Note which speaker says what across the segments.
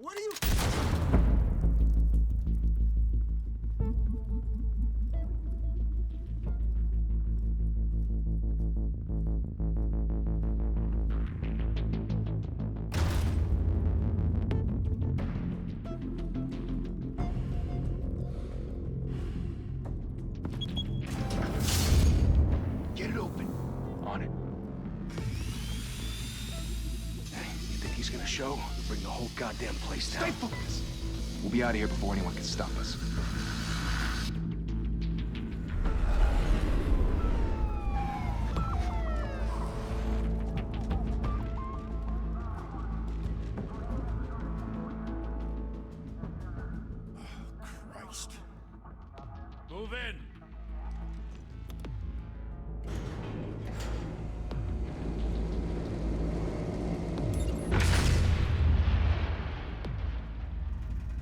Speaker 1: What are you...
Speaker 2: Get it open. On it. Hey, you think he's gonna show? Bring the whole goddamn place down.
Speaker 1: Stay focused.
Speaker 2: We'll be out of here before anyone can stop us.
Speaker 1: Christ.
Speaker 3: Move in!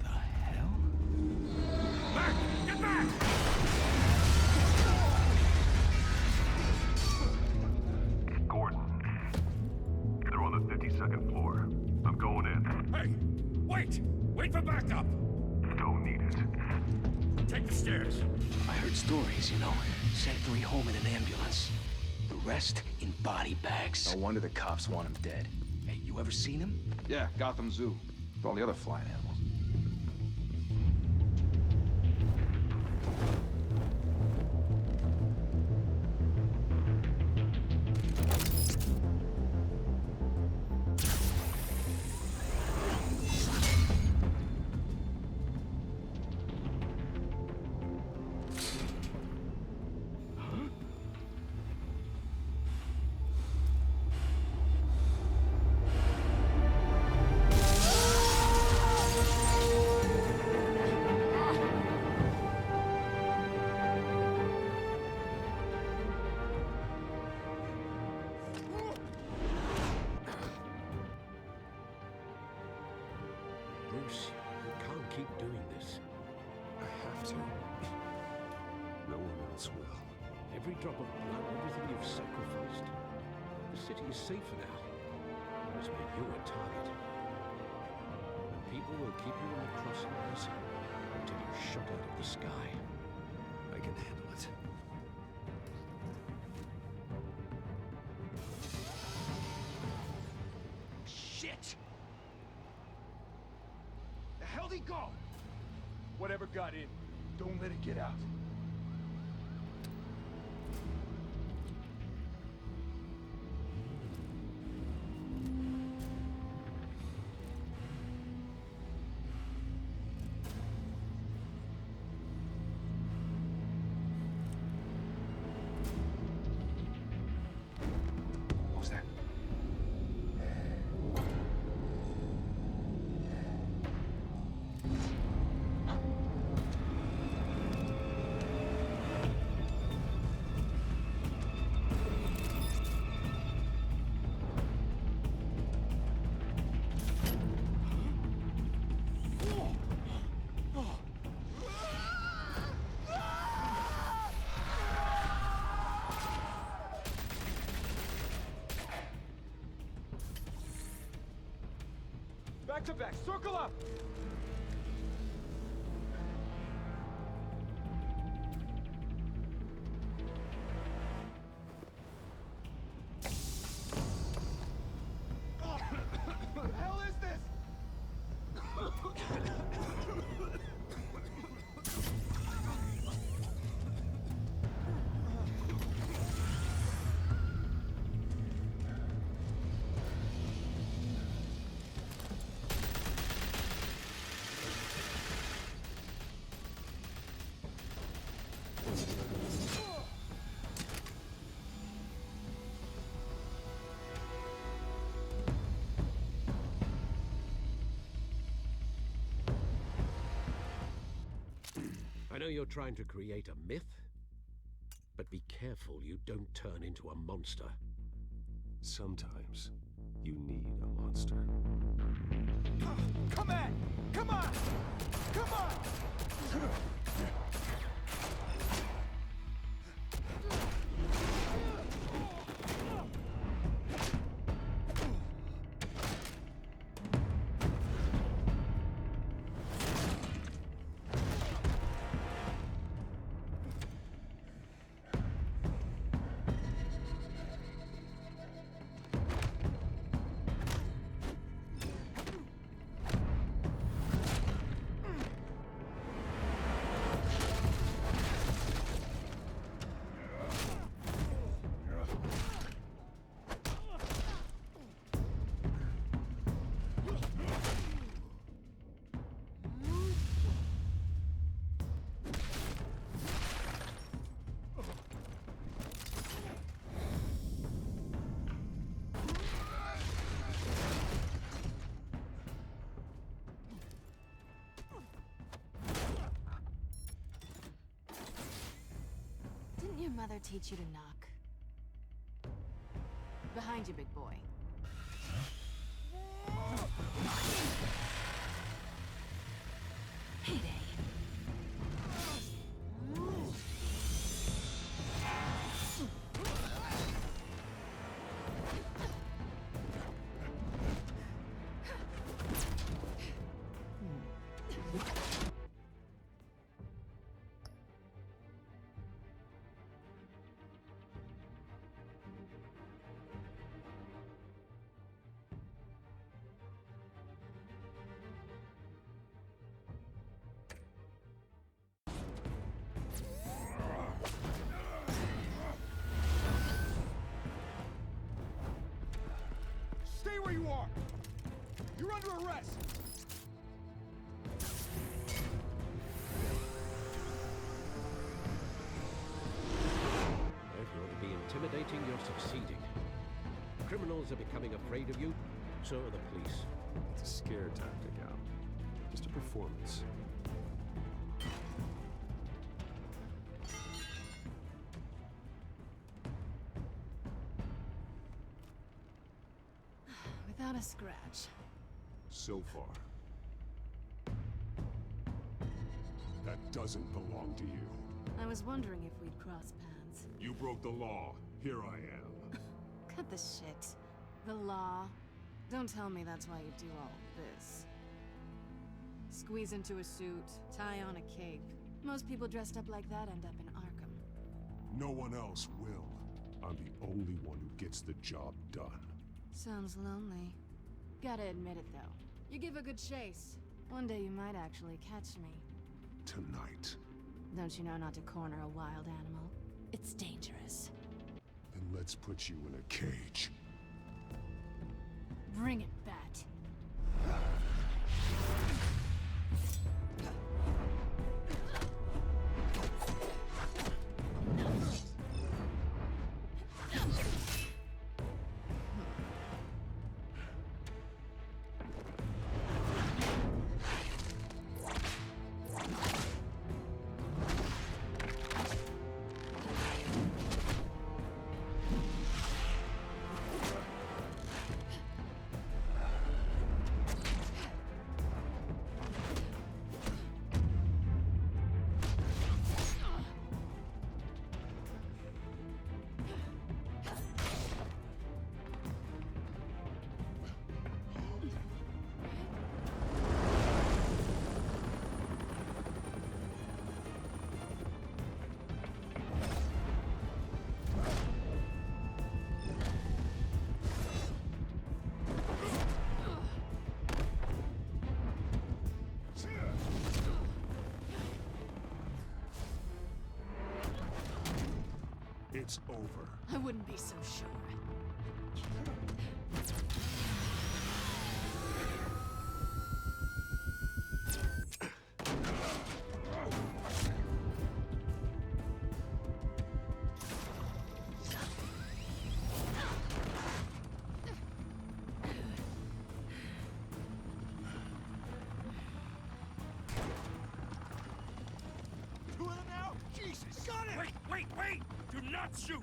Speaker 2: The hell?
Speaker 3: Back! Get back!
Speaker 4: Gordon. They're on the 52nd floor. I'm going in.
Speaker 3: Hey! Wait! Wait for backup!
Speaker 4: Don't need it.
Speaker 3: Take the stairs.
Speaker 2: I heard stories, you know. Sent 3 home in an ambulance. The rest in body bags.
Speaker 5: No wonder the cops want him dead.
Speaker 2: Hey, you ever seen him?
Speaker 5: Yeah, Gotham Zoo. With all the other flying animals.
Speaker 6: Bruce, you can't keep doing this.
Speaker 1: I have to. No one else will.
Speaker 6: Every drop of blood, everything you've sacrificed. The city is safer now. Whereas made you a target. And people will keep you in the crosshairs until you're shot out of the sky.
Speaker 1: I can handle it.
Speaker 2: Shit! The hell'd he go?
Speaker 5: Whatever got in, don't let it get out.
Speaker 2: What was that?
Speaker 5: Back to back, circle up!
Speaker 1: What the hell is this?
Speaker 6: I know you're trying to create a myth, but be careful you don't turn into a monster.
Speaker 1: Sometimes you need a monster.
Speaker 5: Come on! Come on! Come on!
Speaker 7: mother teach you to knock? Behind you, big boy. Heyday.
Speaker 5: Stay where you are! You're under arrest!
Speaker 6: If you're to be intimidating, you're succeeding. Criminals are becoming afraid of you, so are the police.
Speaker 1: It's a scare tactic, Al. Just a performance.
Speaker 7: Without a scratch.
Speaker 1: So far. That doesn't belong to you.
Speaker 7: I was wondering if we'd cross paths.
Speaker 1: You broke the law. Here I am.
Speaker 7: Cut the shit. The law. Don't tell me that's why you do all this. Squeeze into a suit, tie on a cape. Most people dressed up like that end up in Arkham.
Speaker 1: No one else will. I'm the only one who gets the job done.
Speaker 7: Sounds lonely. Gotta admit it, though. You give a good chase. One day you might actually catch me.
Speaker 1: Tonight.
Speaker 7: Don't you know not to corner a wild animal? It's dangerous.
Speaker 1: Then let's put you in a cage.
Speaker 7: Bring it, Bat.
Speaker 1: It's over.
Speaker 7: I wouldn't be so sure.
Speaker 5: Two of them now? Jesus! Got it!
Speaker 3: Wait! Do not shoot!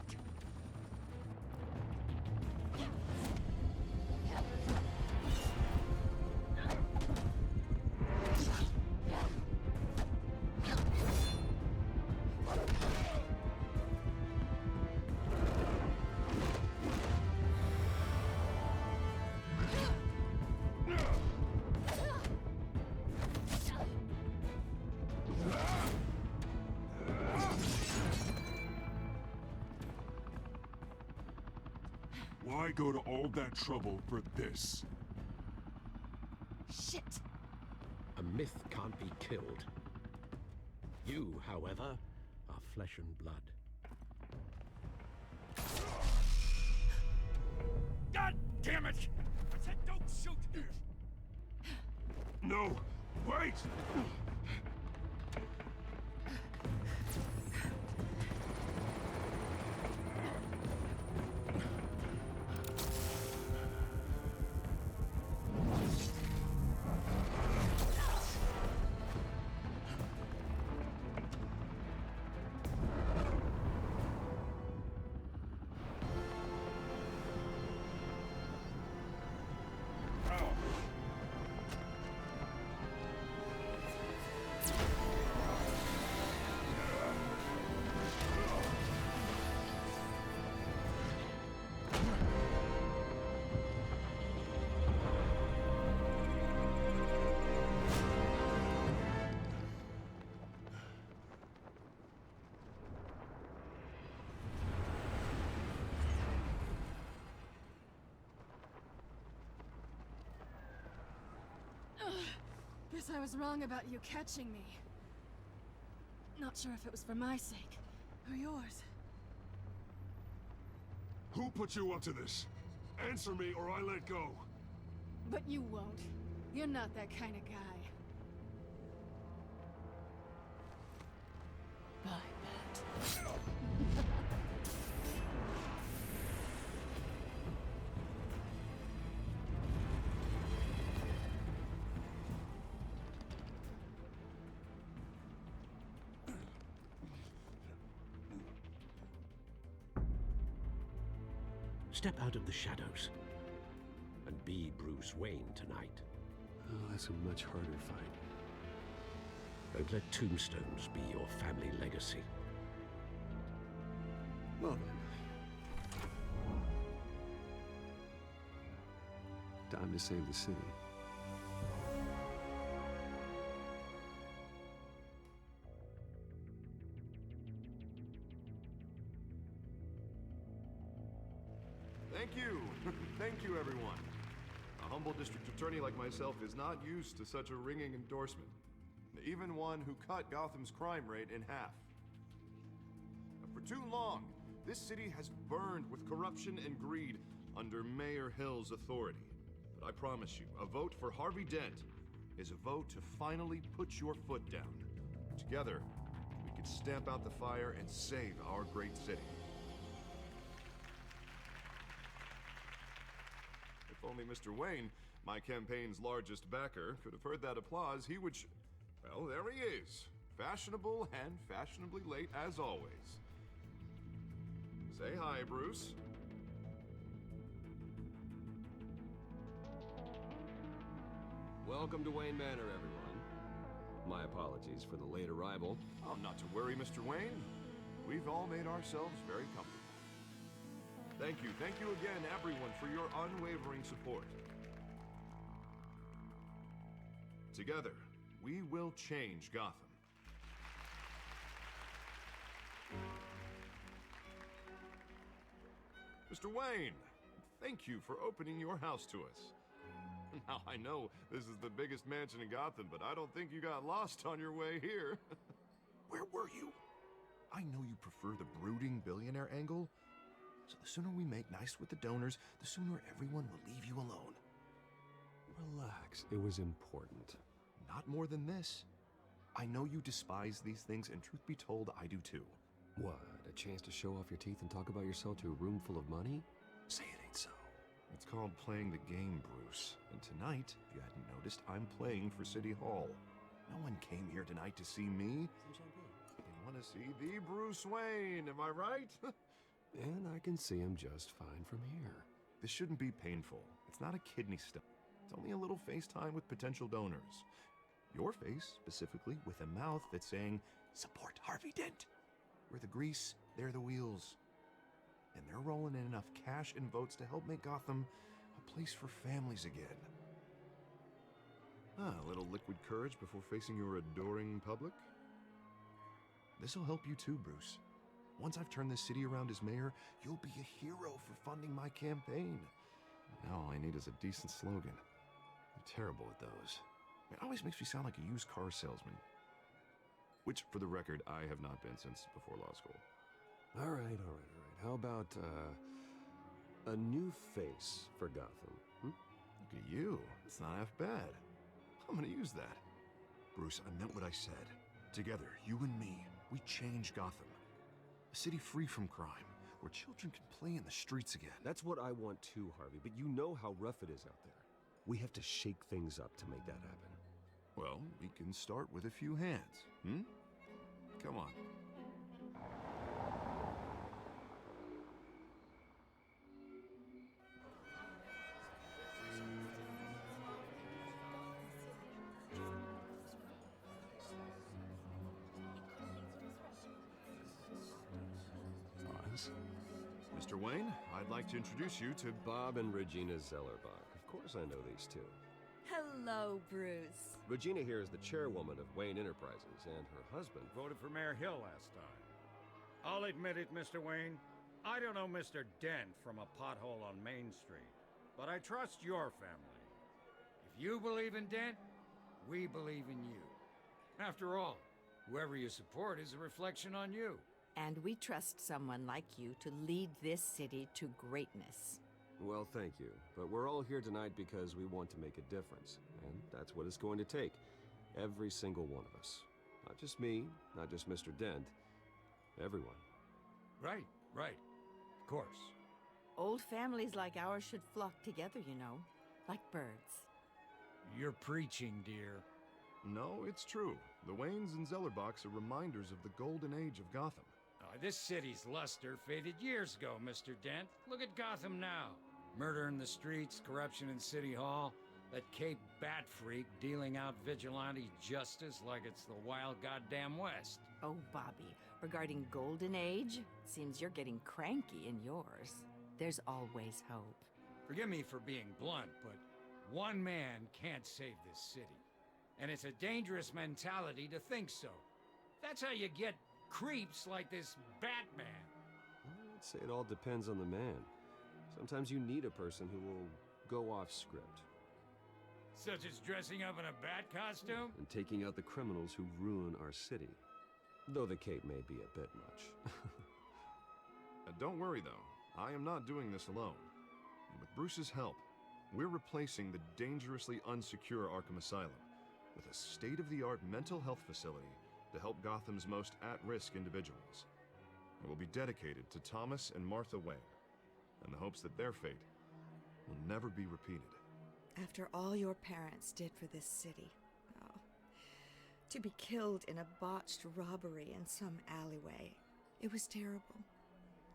Speaker 1: Why go to all that trouble for this?
Speaker 7: Shit!
Speaker 6: A myth can't be killed. You, however, are flesh and blood.
Speaker 3: God damn it! I said don't shoot!
Speaker 1: No! Wait!
Speaker 7: Guess I was wrong about you catching me. Not sure if it was for my sake or yours.
Speaker 1: Who put you up to this? Answer me or I let go.
Speaker 7: But you won't. You're not that kind of guy. Bye, Matt.
Speaker 6: Step out of the shadows and be Bruce Wayne tonight.
Speaker 1: Oh, that's a much harder fight.
Speaker 6: Don't let tombstones be your family legacy.
Speaker 1: Well then. Time to save the city.
Speaker 4: Thank you. Thank you, everyone. A humble district attorney like myself is not used to such a ringing endorsement. Even one who cut Gotham's crime rate in half. For too long, this city has burned with corruption and greed under Mayor Hill's authority. But I promise you, a vote for Harvey Dent is a vote to finally put your foot down. Together, we can stamp out the fire and save our great city. If only Mr. Wayne, my campaign's largest backer, could have heard that applause, he would well, there he is. Fashionable and fashionably late as always. Say hi, Bruce.
Speaker 1: Welcome to Wayne Manor, everyone. My apologies for the late arrival.
Speaker 4: Oh, not to worry, Mr. Wayne. We've all made ourselves very comfortable. Thank you again, everyone, for your unwavering support. Together, we will change Gotham. Mr. Wayne, thank you for opening your house to us. Now, I know this is the biggest mansion in Gotham, but I don't think you got lost on your way here. Where were you? I know you prefer the brooding billionaire angle, so the sooner we make nice with the donors, the sooner everyone will leave you alone.
Speaker 1: Relax, it was important.
Speaker 4: Not more than this. I know you despise these things, and truth be told, I do too.
Speaker 1: What, a chance to show off your teeth and talk about yourself to a room full of money? Say it ain't so.
Speaker 4: It's called playing the game, Bruce. And tonight, if you hadn't noticed, I'm playing for City Hall. No one came here tonight to see me. They want to see the Bruce Wayne, am I right?
Speaker 1: And I can see him just fine from here.
Speaker 4: This shouldn't be painful. It's not a kidney stone. It's only a little FaceTime with potential donors. Your face, specifically, with a mouth that's saying, support Harvey Dent. We're the grease, they're the wheels. And they're rolling in enough cash and votes to help make Gotham a place for families again. A little liquid courage before facing your adoring public. This'll help you too, Bruce. Once I've turned this city around as mayor, you'll be a hero for funding my campaign. Now all I need is a decent slogan. I'm terrible at those. It always makes me sound like a used car salesman. Which, for the record, I have not been since before law school.
Speaker 1: All right. How about, a new face for Gotham? Hmm?
Speaker 4: Look at you. It's not half bad. I'm gonna use that. Bruce, I meant what I said. Together, you and me, we change Gotham. A city free from crime, where children can play in the streets again.
Speaker 1: That's what I want too, Harvey, but you know how rough it is out there. We have to shake things up to make that happen.
Speaker 4: Well, we can start with a few hands, hmm? Come on.
Speaker 1: Pause.
Speaker 4: Mr. Wayne, I'd like to introduce you to
Speaker 1: Bob and Regina Zellerbach. Of course I know these two.
Speaker 8: Hello, Bruce.
Speaker 1: Regina here is the chairwoman of Wayne Enterprises, and her husband...
Speaker 3: Voted for Mayor Hill last time. I'll admit it, Mr. Wayne. I don't know Mr. Dent from a pothole on Main Street, but I trust your family. If you believe in Dent, We believe in you. After all, whoever you support is a reflection on you.
Speaker 9: And we trust someone like you to lead this city to greatness.
Speaker 1: Well, thank you. But we're all here tonight because we want to make a difference. And that's what it's going to take. Every single one of us. Not just me, not just Mr. Dent. Everyone.
Speaker 3: Right. Of course.
Speaker 9: Old families like ours should flock together, you know, like birds.
Speaker 3: You're preaching, dear.
Speaker 4: No, it's true. The Waynes and Zellerbachs are reminders of the golden age of Gotham.
Speaker 3: This city's luster faded years ago, Mr. Dent. Look at Gotham now. Murder in the streets, corruption in City Hall, that Cape Bat freak dealing out vigilante justice like it's the wild goddamn West.
Speaker 9: Oh, Bobby, regarding Golden Age, seems you're getting cranky in yours. There's always hope.
Speaker 3: Forgive me for being blunt, but one man can't save this city. And it's a dangerous mentality to think so. That's how you get creeps like this Batman.
Speaker 1: I'd say it all depends on the man. Sometimes you need a person who will go off script.
Speaker 3: Such as dressing up in a bat costume?
Speaker 1: And taking out the criminals who ruin our city. Though the cape may be a bit much.
Speaker 4: Don't worry, though. I am not doing this alone. With Bruce's help, we're replacing the dangerously unsecure Arkham Asylum with a state-of-the-art mental health facility to help Gotham's most at-risk individuals. It will be dedicated to Thomas and Martha Wayne, in the hopes that their fate will never be repeated.
Speaker 8: After all your parents did for this city, oh, to be killed in a botched robbery in some alleyway, it was terrible.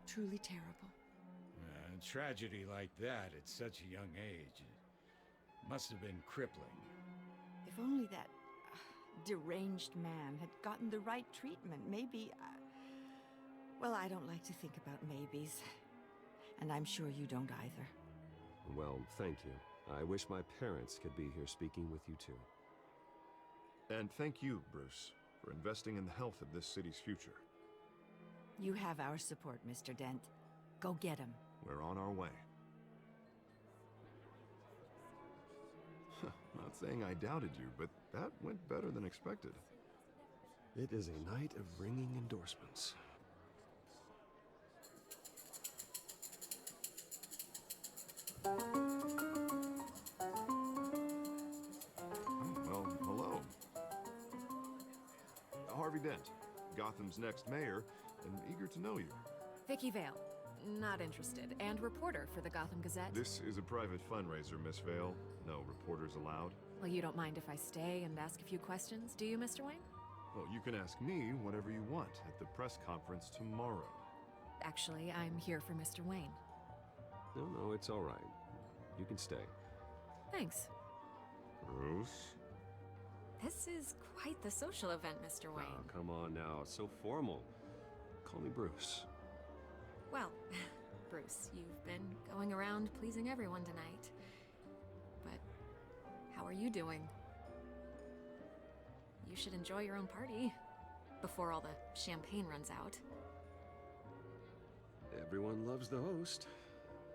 Speaker 8: Truly terrible.
Speaker 3: A tragedy like that at such a young age must have been crippling.
Speaker 9: If only that deranged man had gotten the right treatment, maybe... well, I don't like to think about maybes. And I'm sure you don't either.
Speaker 1: Well, thank you. I wish my parents could be here speaking with you too.
Speaker 4: And thank you, Bruce, for investing in the health of this city's future.
Speaker 9: You have our support, Mr. Dent. Go get him.
Speaker 4: We're on our way. Not saying I doubted you, but that went better than expected.
Speaker 1: It is a night of ringing endorsements.
Speaker 4: Well, hello. Harvey Dent, Gotham's next mayor, and eager to know you.
Speaker 10: Vicky Vale. Not interested. And reporter for the Gotham Gazette.
Speaker 4: This is a private fundraiser, Miss Vale. No reporters allowed.
Speaker 10: Well, you don't mind if I stay and ask a few questions, do you, Mr. Wayne?
Speaker 4: Well, you can ask me whatever you want at the press conference tomorrow.
Speaker 10: Actually, I'm here for Mr. Wayne.
Speaker 1: No, it's all right. You can stay.
Speaker 10: Thanks.
Speaker 4: Bruce?
Speaker 10: This is quite the social event, Mr. Wayne.
Speaker 1: Oh, come on now. It's so formal. Call me Bruce.
Speaker 10: Well, Bruce, you've been going around pleasing everyone tonight. But how are you doing? You should enjoy your own party before all the champagne runs out.
Speaker 1: Everyone loves the host.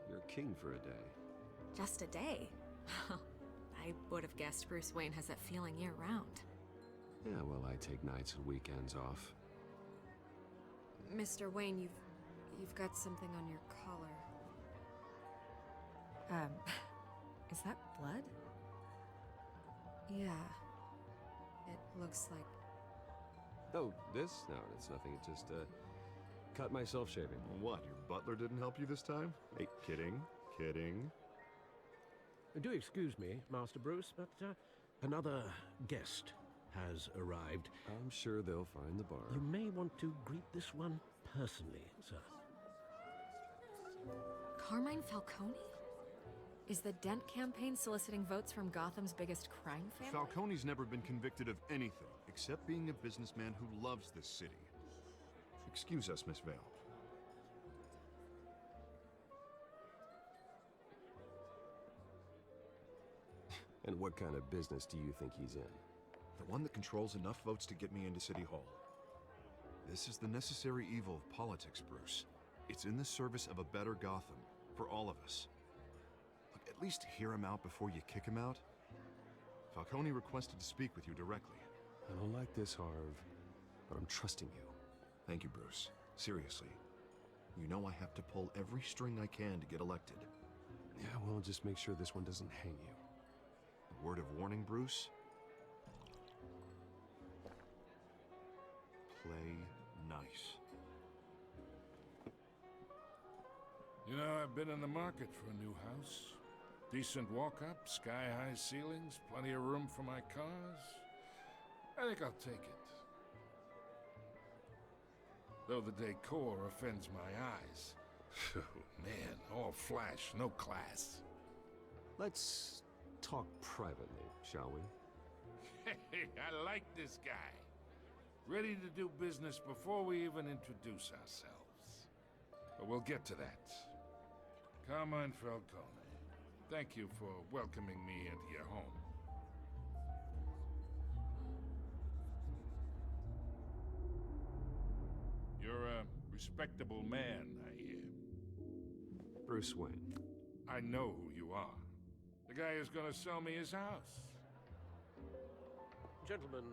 Speaker 1: You're king for a day.
Speaker 10: Just a day? I would have guessed Bruce Wayne has that feeling year-round.
Speaker 1: Yeah, well, I take nights and weekends off.
Speaker 10: Mr. Wayne, you've got something on your collar. Is that blood? Yeah. It looks like...
Speaker 1: Oh, this? No, it's nothing. It just, cut myself shaving.
Speaker 4: What, your butler didn't help you this time? Hey, kidding.
Speaker 6: Do excuse me, Master Bruce, but another guest has arrived.
Speaker 1: I'm sure they'll find the bar.
Speaker 6: You may want to greet this one personally, sir.
Speaker 10: Carmine Falcone? Is the Dent campaign soliciting votes from Gotham's biggest crime family?
Speaker 4: Falcone's never been convicted of anything except being a businessman who loves this city. Excuse us, Miss Vale.
Speaker 1: And what kind of business do you think he's in?
Speaker 4: The one that controls enough votes to get me into City Hall. This is the necessary evil of politics, Bruce. It's in the service of a better Gotham, for all of us. Look, at least hear him out before you kick him out. Falcone requested to speak with you directly.
Speaker 1: I don't like this, Harv, but I'm trusting you.
Speaker 4: Thank you, Bruce. Seriously. You know I have to pull every string I can to get elected.
Speaker 1: Yeah, well, just make sure this one doesn't hang you.
Speaker 4: A word of warning, Bruce? Play nice.
Speaker 11: You know, I've been in the market for a new house. Decent walk-up, sky-high ceilings, plenty of room for my cars. I think I'll take it. Though the decor offends my eyes. Oh, man, all flash, no class.
Speaker 1: Let's talk privately, shall we?
Speaker 11: Hey, I like this guy. Ready to do business before we even introduce ourselves. But we'll get to that. Carmine Falcone, thank you for welcoming me into your home. You're a respectable man, I hear.
Speaker 1: Bruce Wayne.
Speaker 11: I know who you are. The guy who's gonna sell me his house.
Speaker 6: Gentlemen,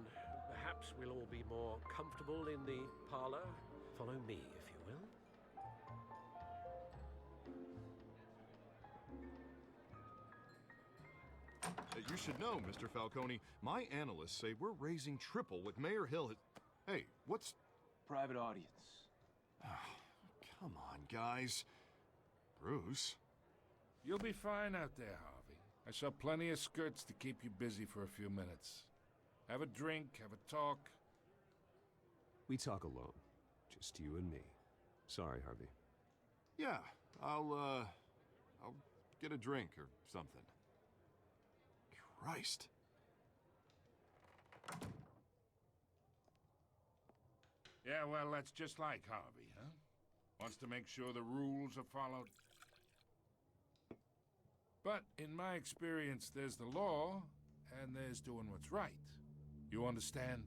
Speaker 6: perhaps we'll all be more comfortable in the parlor. Follow me, if you will.
Speaker 4: You should know, Mr. Falcone, my analysts say we're raising triple what Mayor Hill has... Hey, what's...
Speaker 12: Private audience.
Speaker 4: Come on, guys. Bruce?
Speaker 11: You'll be fine out there, Harvey. I saw plenty of skirts to keep you busy for a few minutes. Have a drink, have a talk.
Speaker 1: We talk alone. Just you and me. Sorry, Harvey.
Speaker 4: Yeah, I'll get a drink or something. Christ.
Speaker 11: Yeah, well, that's just like Harvey, huh? Wants to make sure the rules are followed. But in my experience, there's the law, and there's doing what's right. You understand?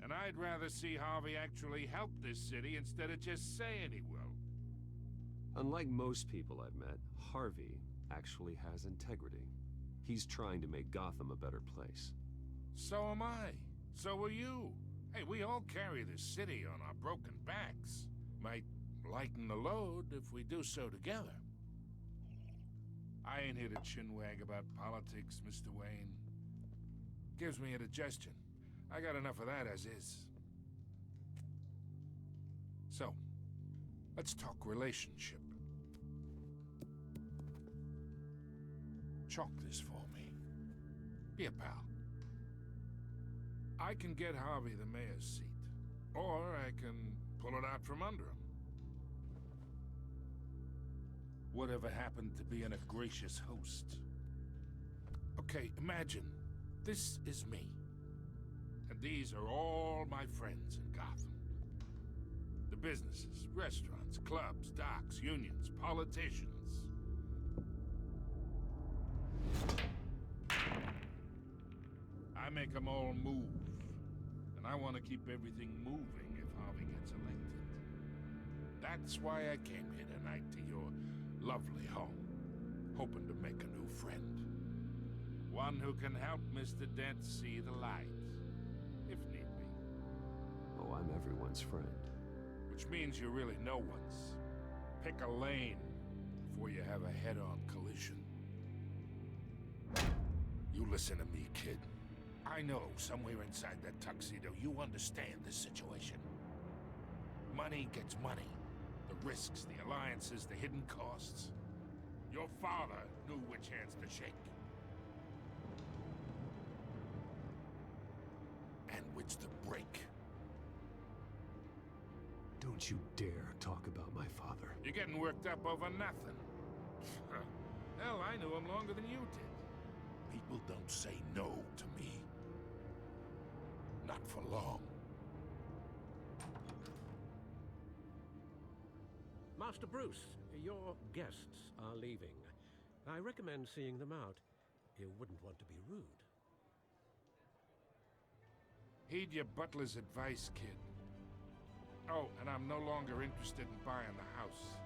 Speaker 11: And I'd rather see Harvey actually help this city instead of just saying he will.
Speaker 1: Unlike most people I've met, Harvey actually has integrity. He's trying to make Gotham a better place.
Speaker 11: So am I. So are you. Hey, we all carry this city on our broken backs. Might lighten the load if we do so together. I ain't here to chinwag about politics, Mr. Wayne. Gives me indigestion. I got enough of that as is. So, let's talk relationship. Chalk this for me. Be a pal. I can get Harvey the mayor's seat, or I can pull it out from under him. Whatever happened to being a gracious host? Okay, imagine, this is me. And these are all my friends in Gotham. The businesses, restaurants, clubs, docks, unions, politicians. I make them all move. And I want to keep everything moving if Harvey gets elected. That's why I came here tonight to your lovely home, hoping to make a new friend. One who can help Mr. Dent see the light, if need be.
Speaker 1: Oh, I'm everyone's friend.
Speaker 11: Which means you're really no one's. Pick a lane before you have a head-on collision. You listen to me, kid. I know somewhere inside that tuxedo you understand this situation. Money gets money. The risks, the alliances, the hidden costs. Your father knew which hands to shake. And which to break.
Speaker 1: Don't you dare talk about my father.
Speaker 11: You're getting worked up over nothing. Hell, I knew him longer than you did. People don't say no to me. Not for long.
Speaker 6: Master Bruce, your guests are leaving. I recommend seeing them out. You wouldn't want to be rude.
Speaker 11: Heed your butler's advice, kid. Oh, and I'm no longer interested in buying the house.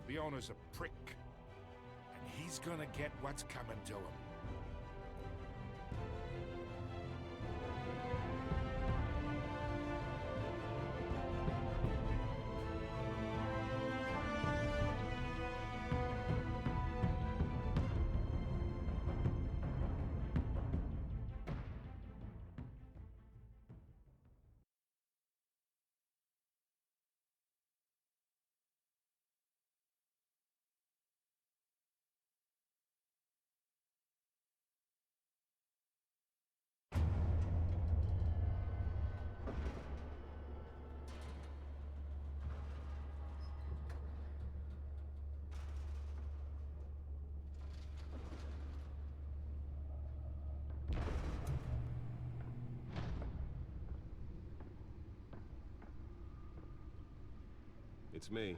Speaker 11: The owner's a prick. And he's gonna get what's coming to him.
Speaker 1: It's me.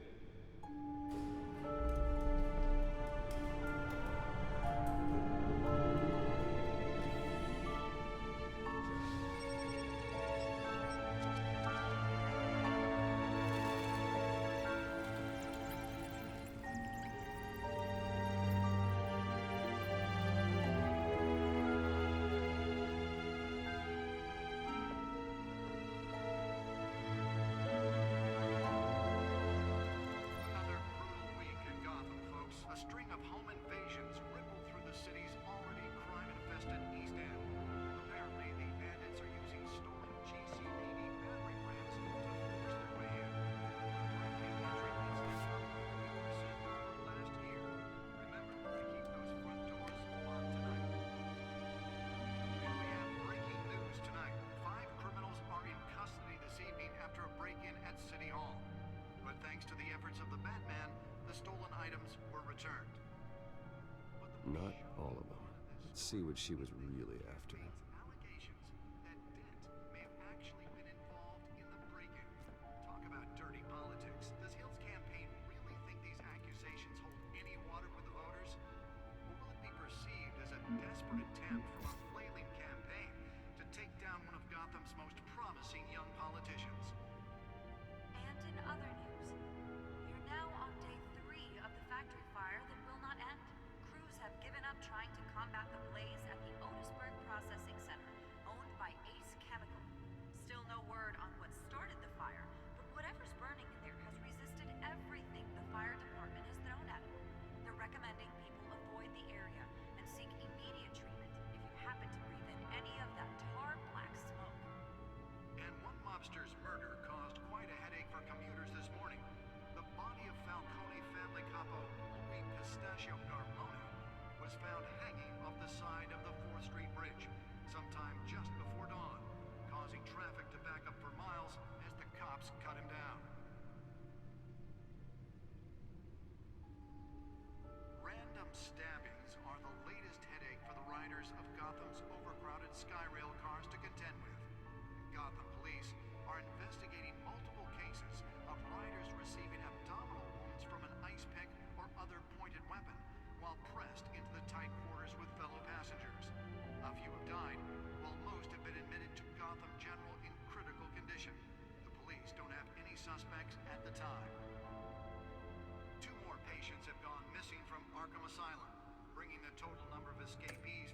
Speaker 1: Not all of them. Let's see what she was really after.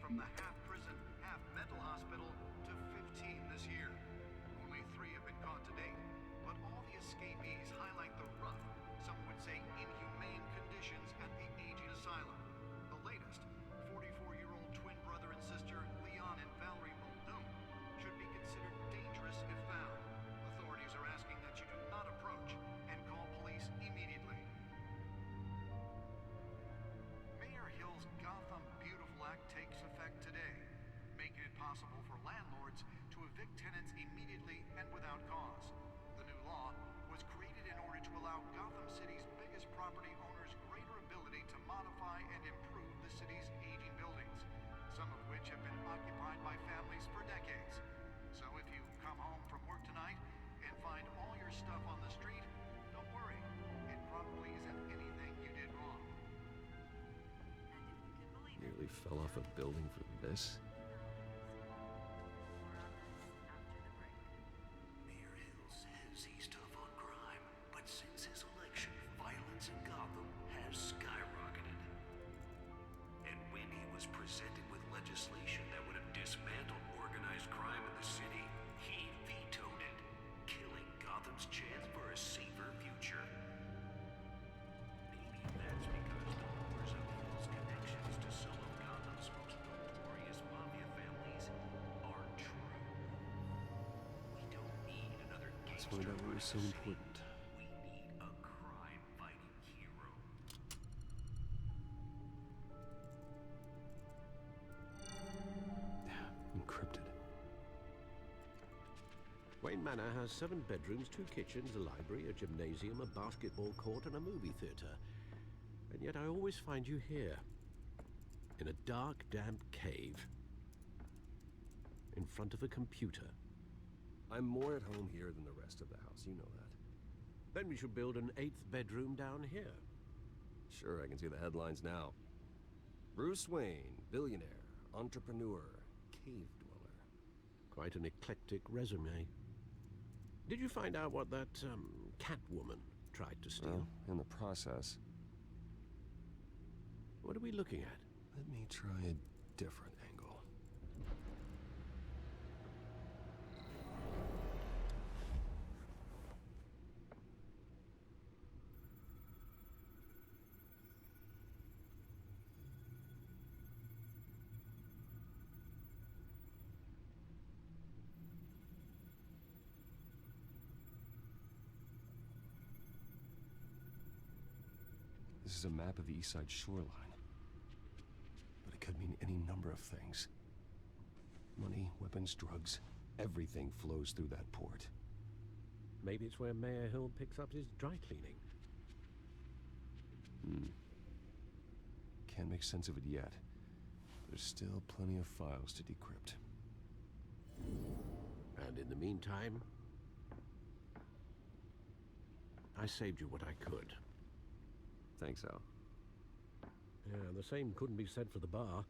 Speaker 12: From the half-prison, half-mental hospital to 15 this year. Only 3 have been caught to date, but all the escapees highlight the rough, some would say inhumane conditions at the aging asylum. The latest, 44-year-old twin brother and sister Leon and Valerie Muldoon, should be considered dangerous if found. Authorities are asking that you do not approach and call police immediately. Mayor Hill's Gotham Beautiful Act takes effect today, making it possible for landlords to evict tenants immediately and without cause. The new law was created in order to allow Gotham City's biggest property owners greater ability to modify and improve the city's aging buildings, some of which have been occupied by families for decades. So if you come home from work tonight and find all your stuff on the street, don't worry. It probably isn't anything you did wrong.
Speaker 1: Nearly fell off a building for this.
Speaker 2: Mayor Hill says he's tough on crime, but since his election, violence in Gotham has skyrocketed. And when he was presented with legislation that would have dismantled organized crime in the city, he vetoed it, killing Gotham's chance for a safer future. Maybe that's because the rumors of Hill's connections to some of Gotham's most notorious mafia families are true. We don't need another
Speaker 1: Let's
Speaker 2: gangster
Speaker 1: find out what
Speaker 2: running
Speaker 1: was so
Speaker 2: the city.
Speaker 1: important.
Speaker 2: We need a crime-fighting hero.
Speaker 1: Encrypted.
Speaker 6: Wayne Manor has 7 bedrooms, 2 kitchens, a library, a gymnasium, a basketball court, and a movie theater. And yet I always find you here, in a dark, damp cave, in front of a computer.
Speaker 1: I'm more at home here than the rest of the house, you know that.
Speaker 6: Then we should build an 8th bedroom down here.
Speaker 1: Sure, I can see the headlines now. Bruce Wayne, billionaire, entrepreneur, cave dweller.
Speaker 6: Quite an eclectic resume. Did you find out what that, Catwoman tried to steal?
Speaker 1: Well, in the process.
Speaker 6: What are we looking at?
Speaker 1: Let me try a different angle. This is a map of the East Side shoreline. But it could mean any number of things. Money, weapons, drugs, everything flows through that port.
Speaker 6: Maybe it's where Mayor Hill picks up his dry cleaning.
Speaker 1: Can't make sense of it yet. There's still plenty of files to decrypt.
Speaker 6: And in the meantime, I saved you what I could.
Speaker 1: Thanks, Al.
Speaker 6: Yeah, the same couldn't be said for the bar.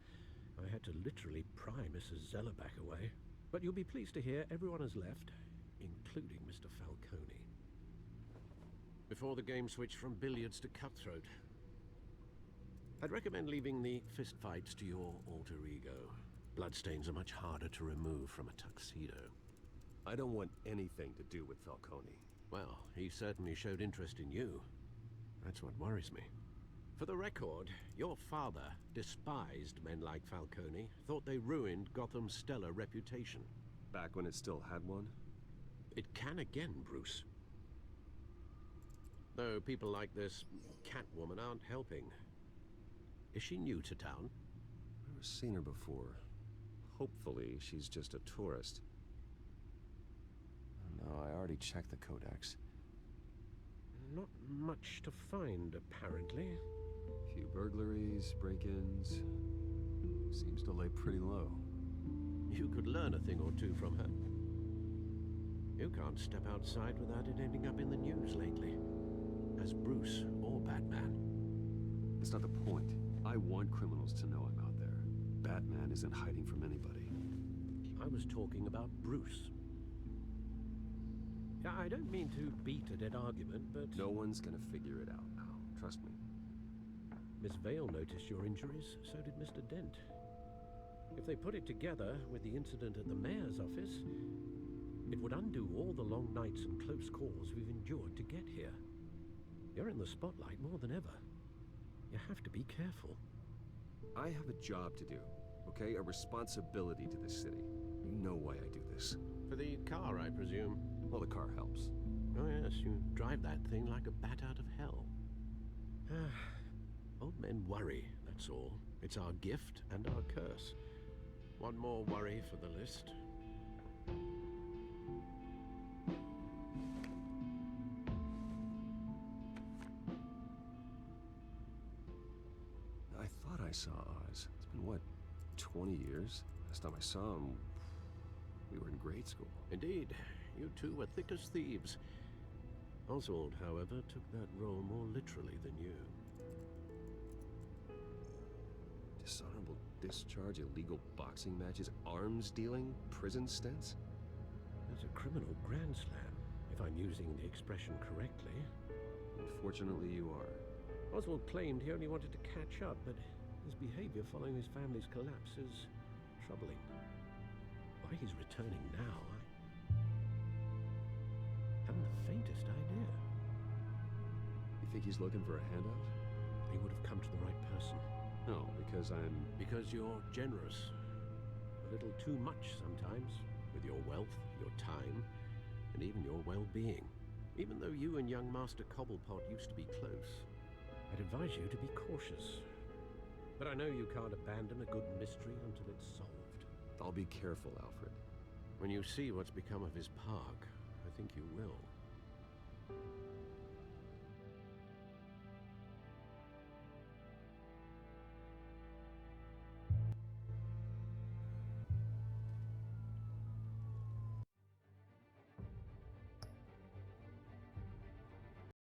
Speaker 6: I had to literally pry Mrs. Zeller back away. But you'll be pleased to hear everyone has left, including Mr. Falcone. Before the game switched from billiards to cutthroat. I'd recommend leaving the fistfights to your alter ego. Bloodstains are much harder to remove from a tuxedo.
Speaker 1: I don't want anything to do with Falcone.
Speaker 6: Well, he certainly showed interest in you. That's what worries me. For the record, your father despised men like Falcone, thought they ruined Gotham's stellar reputation.
Speaker 1: Back when it still had one?
Speaker 6: It can again, Bruce. Though people like this Catwoman aren't helping. Is she new to town?
Speaker 1: I've never seen her before. Hopefully, she's just a tourist. No, I already checked the codex.
Speaker 6: Not much to find, apparently.
Speaker 1: Few burglaries, break-ins. Seems to lay pretty low.
Speaker 6: You could learn a thing or two from her. You can't step outside without it ending up in the news lately. As Bruce or Batman.
Speaker 1: That's not the point. I want criminals to know I'm out there. Batman isn't hiding from anybody.
Speaker 6: I was talking about Bruce. I don't mean to beat a dead argument, but...
Speaker 1: No one's gonna figure it out now. Trust me.
Speaker 6: Miss Vale noticed your injuries, so did Mr. Dent. If they put it together with the incident at the mayor's office, it would undo all the long nights and close calls we've endured to get here. You're in the spotlight more than ever. You have to be careful.
Speaker 1: I have a job to do, okay? A responsibility to this city. You know why I do this.
Speaker 6: For the car, I presume.
Speaker 1: Well, the car helps.
Speaker 6: Oh yes, you drive that thing like a bat out of hell. Old men worry, that's all. It's our gift and our curse. One more worry for the list.
Speaker 1: I thought I saw Oz. It's been, what, 20 years? Last time I saw him, we were in grade school.
Speaker 6: Indeed. You two were thick as thieves. Oswald, however, took that role more literally than you.
Speaker 1: Dishonorable discharge, illegal boxing matches, arms dealing, prison stints?
Speaker 6: That's a criminal grand slam, if I'm using the expression correctly.
Speaker 1: Unfortunately, you are.
Speaker 6: Oswald claimed he only wanted to catch up, but his behavior following his family's collapse is troubling. Why he's returning now, I haven't the faintest idea.
Speaker 1: You think he's looking for a handout?
Speaker 6: He would have come to the right person.
Speaker 1: No, because
Speaker 6: Because you're generous. A little too much sometimes, with your wealth, your time, and even your well-being. Even though you and young Master Cobblepot used to be close, I'd advise you to be cautious. But I know you can't abandon a good mystery until it's solved.
Speaker 1: I'll be careful, Alfred.
Speaker 6: When you see what's become of his park, I think you will.